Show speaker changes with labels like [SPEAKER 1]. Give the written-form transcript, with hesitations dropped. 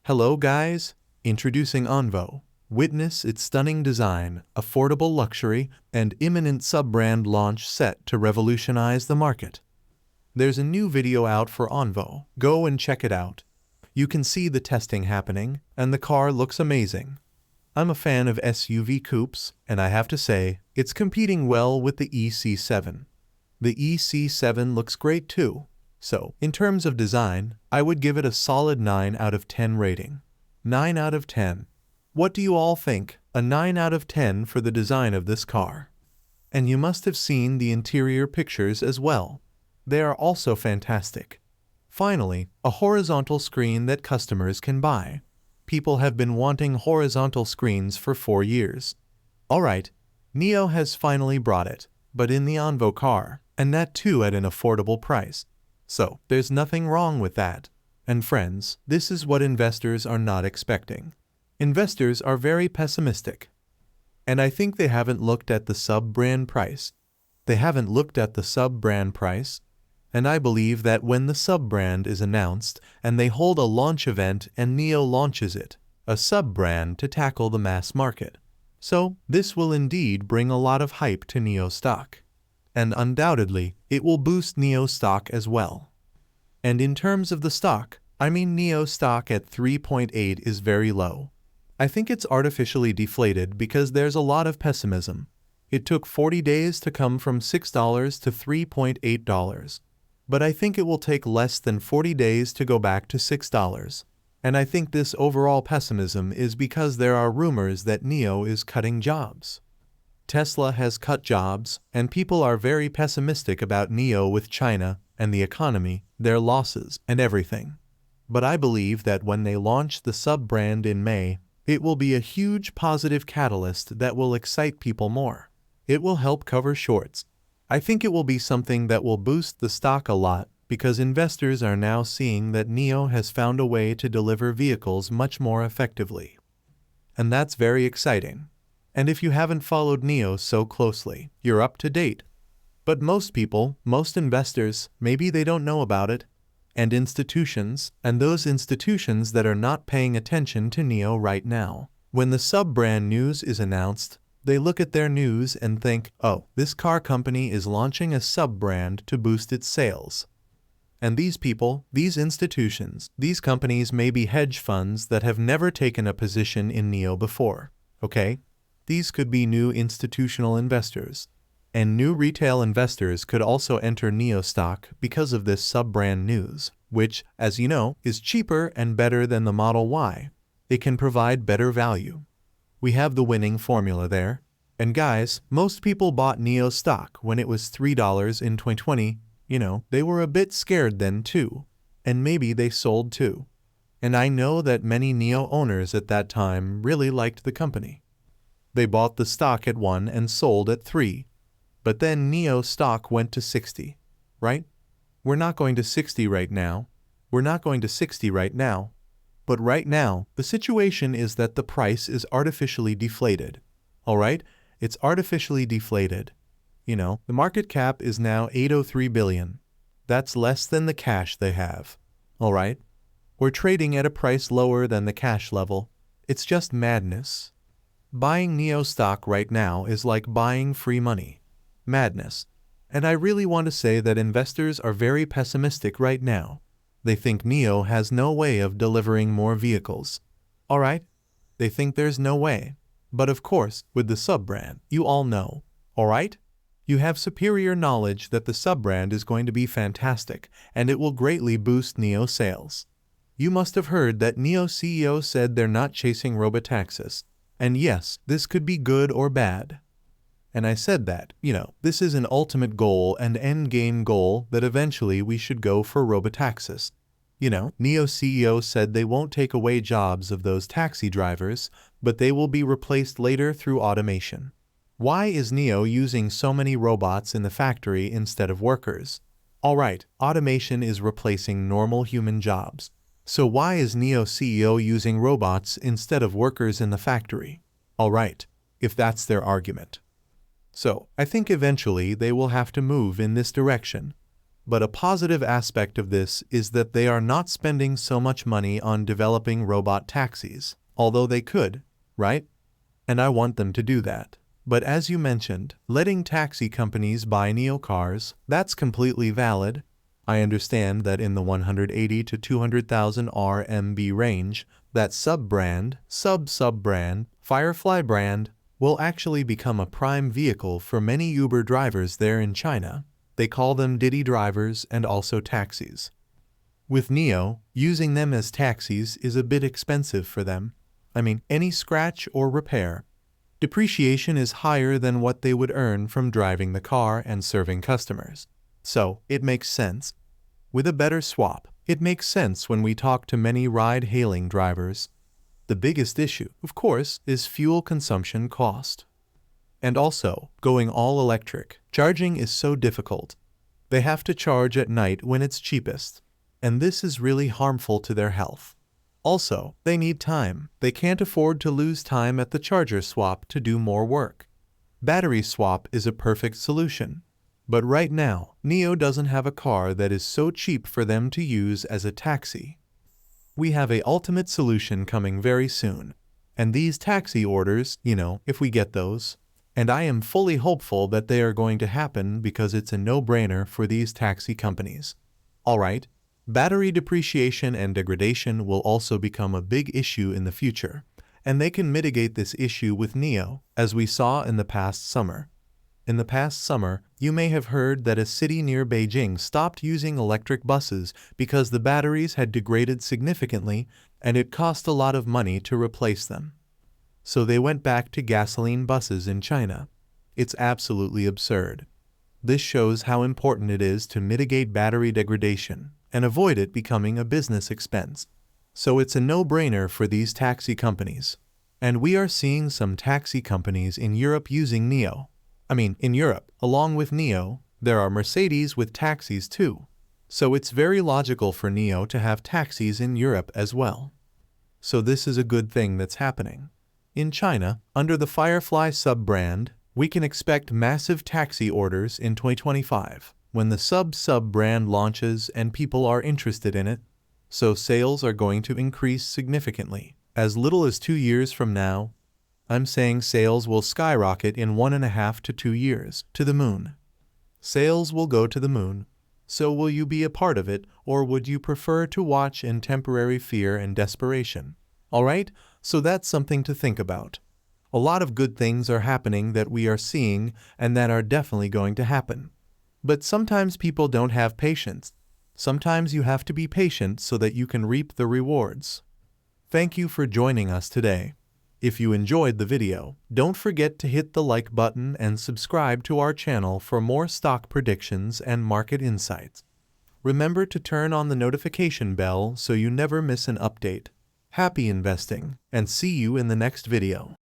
[SPEAKER 1] Hello guys, introducing ONVO. Witness its stunning design, affordable luxury, and imminent sub-brand launch set to revolutionize the market. There's a new video out for ONVO. Go and check it out. You can see the testing happening, and the car looks amazing. I'm a fan of SUV coupes, and I have to say, it's competing well with the EC7. The EC7 looks great too. So, in terms of design, I would give it a solid 9 out of 10 rating. 9 out of 10. What do you all think? A 9 out of 10 for the design of this car. And you must have seen the interior pictures as well. They are also fantastic. Finally, a horizontal screen that customers can buy. People have been wanting horizontal screens for 4 years. Alright, NIO has finally brought it, but in the ONVO car, and that too at an affordable price. So, there's nothing wrong with that. And friends, this is what investors are not expecting. Investors are very pessimistic. And I think they haven't looked at the sub-brand price. They haven't looked at the sub-brand price. And I believe that when the sub-brand is announced and they hold a launch event and NIO launches it, a sub-brand to tackle the mass market. So, this will indeed bring a lot of hype to NIO stock. And undoubtedly, it will boost NIO stock as well. And in terms of the stock, I mean NIO stock at 3.8 is very low. I think it's artificially deflated because there's a lot of pessimism. It took 40 days to come from $6 to $3.8. But I think it will take less than 40 days to go back to $6. And I think this overall pessimism is because there are rumors that NIO is cutting jobs. Tesla has cut jobs, and people are very pessimistic about NIO with China and the economy, their losses, and everything. But I believe that when they launch the sub-brand in May, it will be a huge positive catalyst that will excite people more. It will help cover shorts. I think it will be something that will boost the stock a lot because investors are now seeing that NIO has found a way to deliver vehicles much more effectively. And that's very exciting. And if you haven't followed NIO so closely, you're up to date. But most people, most investors, maybe they don't know about it. And institutions, and those institutions that are not paying attention to NIO right now. When the sub-brand news is announced, they look at their news and think, oh, this car company is launching a sub-brand to boost its sales. And these people, these institutions, these companies may be hedge funds that have never taken a position in NIO before, okay? These could be new institutional investors. And new retail investors could also enter NIO stock because of this sub-brand news, which, as you know, is cheaper and better than the Model Y. It can provide better value. We have the winning formula there. And guys, most people bought NIO stock when it was $3 in 2020. You know, they were a bit scared then too. And maybe they sold too. And I know that many NIO owners at that time really liked the company. They bought the stock at 1 and sold at 3. But then NIO stock went to 60, right? We're not going to 60 right now. We're not going to 60 right now. But right now, the situation is that the price is artificially deflated. Alright? It's artificially deflated. You know, the market cap is now $803 billion. That's less than the cash they have. Alright? We're trading at a price lower than the cash level. It's just madness. Buying NIO stock right now is like buying free money. Madness. And I really want to say that investors are very pessimistic right now. They think NIO has no way of delivering more vehicles. Alright? They think there's no way. But of course, with the sub-brand, you all know. Alright? You have superior knowledge that the sub-brand is going to be fantastic, and it will greatly boost NIO sales. You must have heard that NIO CEO said they're not chasing robotaxis. And yes, this could be good or bad. And I said that, you know, this is an ultimate goal and end-game goal that eventually we should go for robotaxis. You know, NIO CEO said they won't take away jobs of those taxi drivers, but they will be replaced later through automation. Why is NIO using so many robots in the factory instead of workers? Alright, automation is replacing normal human jobs. So why is NIO CEO using robots instead of workers in the factory? Alright, if that's their argument. So, I think eventually they will have to move in this direction. But a positive aspect of this is that they are not spending so much money on developing robot taxis, although they could, right? And I want them to do that. But as you mentioned, letting taxi companies buy NIO cars, that's completely valid. I understand that in the 180 to 200,000 RMB range, that sub-brand, sub-brand, Firefly brand, will actually become a prime vehicle for many Uber drivers there in China. They call them Didi drivers and also taxis. With NIO, using them as taxis is a bit expensive for them. I mean, any scratch or repair. Depreciation is higher than what they would earn from driving the car and serving customers. So, it makes sense. With a better swap, it makes sense when we talk to many ride-hailing drivers. The biggest issue, of course, is fuel consumption cost. And also, going all electric, charging is so difficult. They have to charge at night when it's cheapest. And this is really harmful to their health. Also, they need time. They can't afford to lose time at the charger swap to do more work. Battery swap is a perfect solution. But right now, NIO doesn't have a car that is so cheap for them to use as a taxi. We have a ultimate solution coming very soon. And these taxi orders, if we get those. And I am fully hopeful that they are going to happen because it's a no-brainer for these taxi companies. Alright. Battery depreciation and degradation will also become a big issue in the future, and they can mitigate this issue with NIO, as we saw in the past summer. In the past summer, you may have heard that a city near Beijing stopped using electric buses because the batteries had degraded significantly and it cost a lot of money to replace them. So they went back to gasoline buses in China. It's absolutely absurd. This shows how important it is to mitigate battery degradation and avoid it becoming a business expense. So it's a no-brainer for these taxi companies. And we are seeing some taxi companies in Europe using NIO. In Europe, along with NIO, there are Mercedes with taxis too. So it's very logical for NIO to have taxis in Europe as well. So this is a good thing that's happening. In China, under the Firefly sub-brand, we can expect massive taxi orders in 2025. When the sub-brand launches and people are interested in it, so sales are going to increase significantly. As little as 2 years from now, I'm saying sales will skyrocket in 1.5 to 2 years to the moon. Sales will go to the moon. So will you be a part of it, or would you prefer to watch in temporary fear and desperation? Alright, so that's something to think about. A lot of good things are happening that we are seeing and that are definitely going to happen. But sometimes people don't have patience. Sometimes you have to be patient so that you can reap the rewards. Thank you for joining us today. If you enjoyed the video, don't forget to hit the like button and subscribe to our channel for more stock predictions and market insights. Remember to turn on the notification bell so you never miss an update. Happy investing, and see you in the next video.